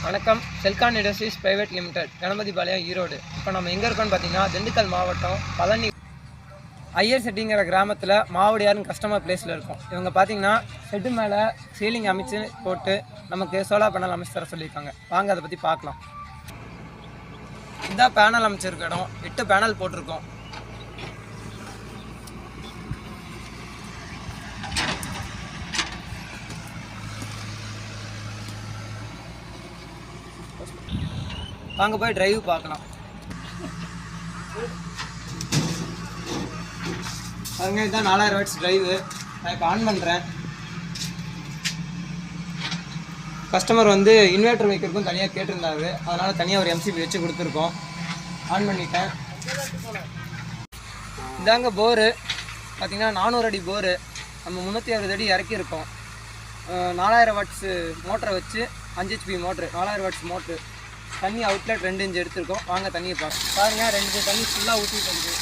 வணக்கம். Celkon industries private limited, Ganapathipalayam, Erode. இப்போ நம்ம எங்கே இருக்கோம்னு பார்த்தீங்கன்னா, திண்டுக்கல் மாவட்டம் பழனி ஐயர் செட்டிங்கிற கிராமத்தில் மாவடியார்னு கஸ்டமர் பிளேஸில் இருக்கும். இவங்க பார்த்தீங்கன்னா செட்டு மேலே சீலிங் அமைச்சு போட்டு நமக்கு சோலார் பேனல் அமைச்சு தர சொல்லியிருக்காங்க. வாங்க அதை பற்றி பார்க்கலாம். இதான் பேனல் அமைச்சிருக்க இடம். 8 பேனல் போட்டிருக்கோம். வாங்க போய் டிரைவ் பார்க்கலாம். அதுங்க இதுதான் 4000 வாட்ஸ் டிரைவு. நான் இப்போ ஆன் பண்ணுறேன். கஸ்டமர் வந்து இன்வெர்டர் வைக்கிறதுக்கும் தனியாக கேட்டிருந்தாரு, அதனால் தனியாக ஒரு எம்சிபி வச்சு கொடுத்துருக்கோம். ஆன் பண்ணிட்டேன். இதாங்க போரு. பார்த்திங்கன்னா 400 அடி போரு. நம்ம 360 அடி இறக்கியிருக்கோம். 4000 வாட்ஸு மோட்டரை வச்சு 5 HP மோட்ரு, 4000 வாட்ஸ் மோட்ரு. தண்ணி அவுட்லெட் 2 இன்ச் எடுத்துருக்கோம். வாங்க தண்ணியை பாருங்கள். 2 தண்ணி ஃபுல்லாக ஊற்றிட்டு இருக்குது.